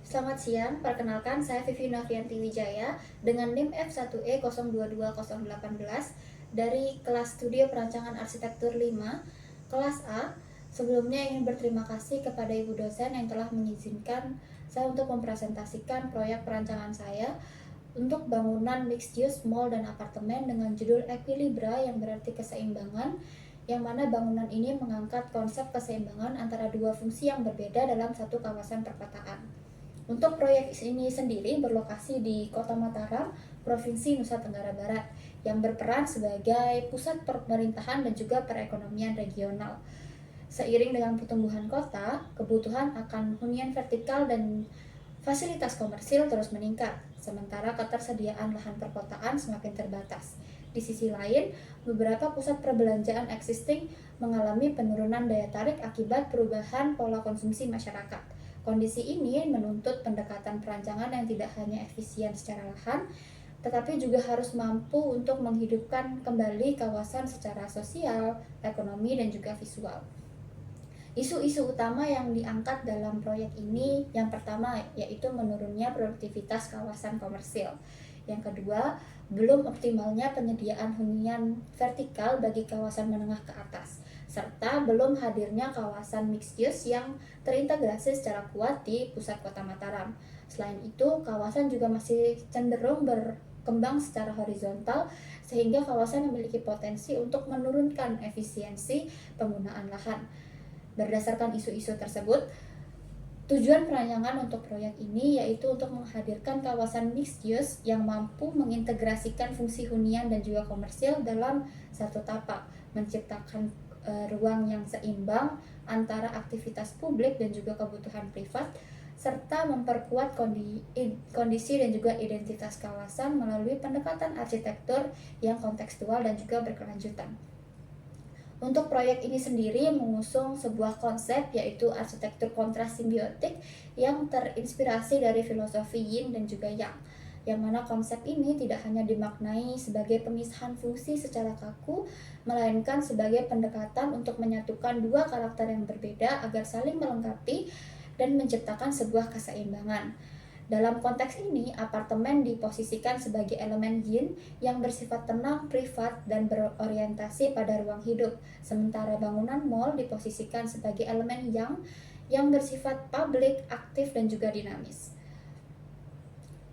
Selamat siang, perkenalkan saya Vivi Novianti Wijaya dengan NIM F1E022018 dari kelas Studio Perancangan Arsitektur 5, kelas A. Sebelumnya ingin berterima kasih kepada Ibu dosen yang telah mengizinkan saya untuk mempresentasikan proyek perancangan saya untuk bangunan mixed use mall dan apartemen dengan judul Equilibra yang berarti keseimbangan, yang mana bangunan ini mengangkat konsep keseimbangan antara dua fungsi yang berbeda dalam satu kawasan perkotaan. Untuk proyek ini sendiri berlokasi di Kota Mataram, Provinsi Nusa Tenggara Barat, yang berperan sebagai pusat pemerintahan dan juga perekonomian regional. Seiring dengan pertumbuhan kota, kebutuhan akan hunian vertikal dan fasilitas komersil terus meningkat, sementara ketersediaan lahan perkotaan semakin terbatas. Di sisi lain, beberapa pusat perbelanjaan existing mengalami penurunan daya tarik akibat perubahan pola konsumsi masyarakat. Kondisi ini menuntut pendekatan perancangan yang tidak hanya efisien secara lahan, tetapi juga harus mampu untuk menghidupkan kembali kawasan secara sosial, ekonomi, dan juga visual. Isu-isu utama yang diangkat dalam proyek ini, yang pertama yaitu menurunnya produktivitas kawasan komersil. Yang kedua, belum optimalnya penyediaan hunian vertikal bagi kawasan menengah ke atas, serta belum hadirnya kawasan mixed use yang terintegrasi secara kuat di pusat kota Mataram. Selain itu, kawasan juga masih cenderung berkembang secara horizontal, sehingga kawasan memiliki potensi untuk menurunkan efisiensi penggunaan lahan. Berdasarkan isu-isu tersebut, tujuan perancangan untuk proyek ini yaitu untuk menghadirkan kawasan mixed use yang mampu mengintegrasikan fungsi hunian dan juga komersil dalam satu tapak, menciptakan ruang yang seimbang antara aktivitas publik dan juga kebutuhan privat, serta memperkuat kondisi dan juga identitas kawasan melalui pendekatan arsitektur yang kontekstual dan juga berkelanjutan. Untuk proyek ini sendiri mengusung sebuah konsep yaitu arsitektur kontras simbiotik yang terinspirasi dari filosofi Yin dan juga Yang. Yang mana konsep ini tidak hanya dimaknai sebagai pemisahan fungsi secara kaku, melainkan sebagai pendekatan untuk menyatukan dua karakter yang berbeda agar saling melengkapi dan menciptakan sebuah keseimbangan. Dalam konteks ini, apartemen diposisikan sebagai elemen yin yang bersifat tenang, privat, dan berorientasi pada ruang hidup, sementara bangunan mall diposisikan sebagai elemen yang bersifat publik, aktif, dan juga dinamis.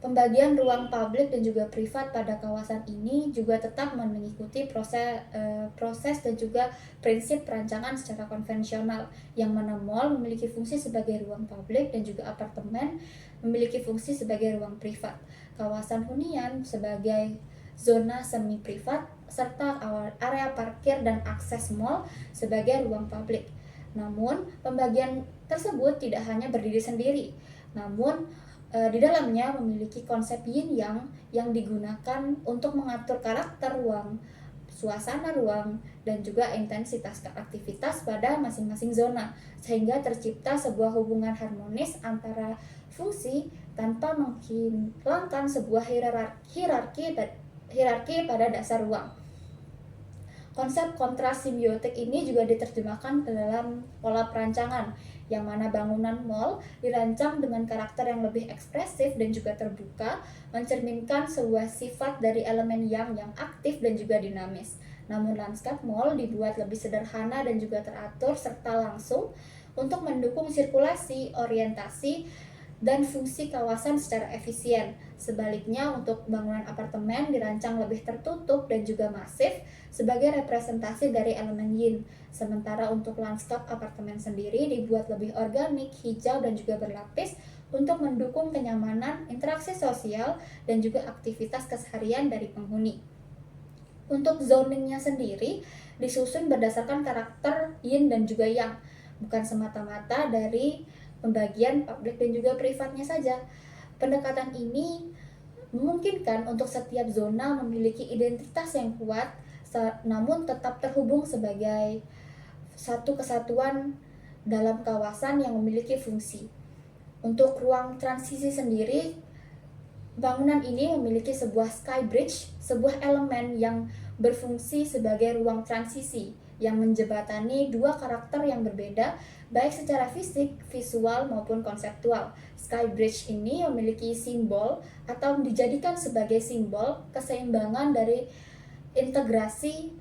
Pembagian ruang publik dan juga privat pada kawasan ini juga tetap mengikuti proses dan juga prinsip perancangan secara konvensional, yang mana mall memiliki fungsi sebagai ruang publik dan juga apartemen memiliki fungsi sebagai ruang privat, kawasan hunian sebagai zona semi privat, serta area parkir dan akses mall sebagai ruang publik. Namun, pembagian tersebut tidak hanya berdiri sendiri, namun di dalamnya memiliki konsep yin yang digunakan untuk mengatur karakter ruang, suasana ruang, dan juga intensitas aktivitas pada masing-masing zona, sehingga tercipta sebuah hubungan harmonis antara fungsi tanpa menghilangkan sebuah hierarki pada dasar ruang. Konsep kontras simbiotik ini juga diterjemahkan ke dalam pola perancangan, yang mana bangunan mall dirancang dengan karakter yang lebih ekspresif dan juga terbuka, mencerminkan sebuah sifat dari elemen yang aktif dan juga dinamis. Namun lanskap mall dibuat lebih sederhana dan juga teratur serta langsung untuk mendukung sirkulasi, orientasi, dan fungsi kawasan secara efisien. Sebaliknya, untuk bangunan apartemen dirancang lebih tertutup dan juga masif sebagai representasi dari elemen yin. Sementara untuk lanskap apartemen sendiri dibuat lebih organik, hijau, dan juga berlapis untuk mendukung kenyamanan, interaksi sosial, dan juga aktivitas keseharian dari penghuni. Untuk zoningnya sendiri disusun berdasarkan karakter yin dan juga yang, bukan semata-mata dari pembagian publik dan juga privatnya saja. Pendekatan ini memungkinkan untuk setiap zona memiliki identitas yang kuat, namun tetap terhubung sebagai satu kesatuan dalam kawasan yang memiliki fungsi. Untuk ruang transisi sendiri, bangunan ini memiliki sebuah sky bridge, sebuah elemen yang berfungsi sebagai ruang transisi yang menjembatani dua karakter yang berbeda baik secara fisik, visual, maupun konseptual. Skybridge ini memiliki simbol atau dijadikan sebagai simbol keseimbangan dari integrasi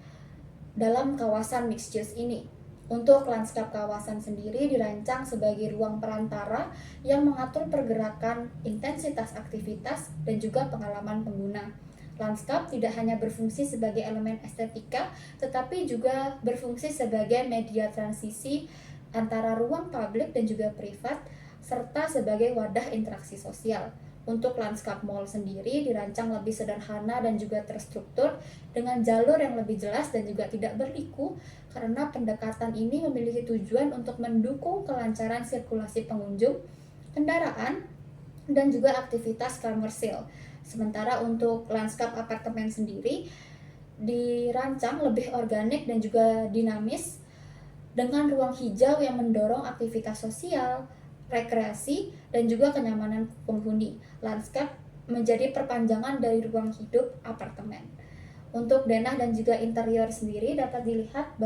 dalam kawasan mixed use ini. Untuk lanskap kawasan sendiri dirancang sebagai ruang perantara yang mengatur pergerakan, intensitas aktivitas, dan juga pengalaman pengguna. Lanskap tidak hanya berfungsi sebagai elemen estetika, tetapi juga berfungsi sebagai media transisi antara ruang publik dan juga privat, serta sebagai wadah interaksi sosial. Untuk lanskap mall sendiri dirancang lebih sederhana dan juga terstruktur dengan jalur yang lebih jelas dan juga tidak berliku, karena pendekatan ini memiliki tujuan untuk mendukung kelancaran sirkulasi pengunjung, kendaraan, dan juga aktivitas komersil. Sementara untuk lanskap apartemen sendiri dirancang lebih organik dan juga dinamis dengan ruang hijau yang mendorong aktivitas sosial, rekreasi, dan juga kenyamanan penghuni. Lanskap menjadi perpanjangan dari ruang hidup apartemen. Untuk denah dan juga interior sendiri dapat dilihat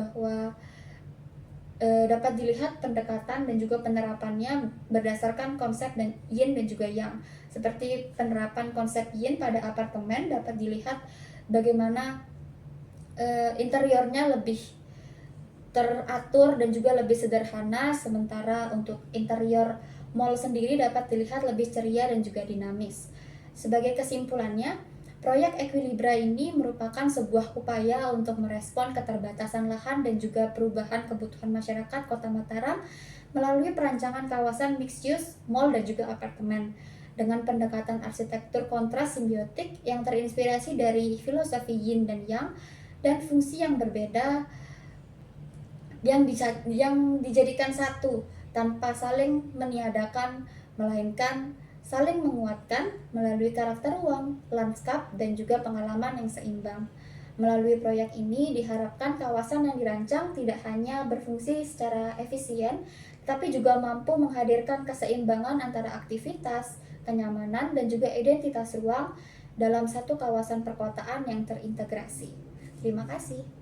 pendekatan dan juga penerapannya berdasarkan konsep dan yin dan juga yang. Seperti penerapan konsep yin pada apartemen dapat dilihat bagaimana interiornya lebih teratur dan juga lebih sederhana, sementara untuk interior mall sendiri dapat dilihat lebih ceria dan juga dinamis. Sebagai kesimpulannya, proyek Equilibra ini merupakan sebuah upaya untuk merespon keterbatasan lahan dan juga perubahan kebutuhan masyarakat Kota Mataram melalui perancangan kawasan mixed use, mall, dan juga apartemen dengan pendekatan arsitektur kontras simbiotik yang terinspirasi dari filosofi yin dan yang dan fungsi yang berbeda yang dijadikan satu tanpa saling meniadakan, melainkan saling menguatkan melalui karakter ruang, lanskap, dan juga pengalaman yang seimbang. Melalui proyek ini diharapkan kawasan yang dirancang tidak hanya berfungsi secara efisien, tapi juga mampu menghadirkan keseimbangan antara aktivitas, kenyamanan, dan juga identitas ruang dalam satu kawasan perkotaan yang terintegrasi. Terima kasih.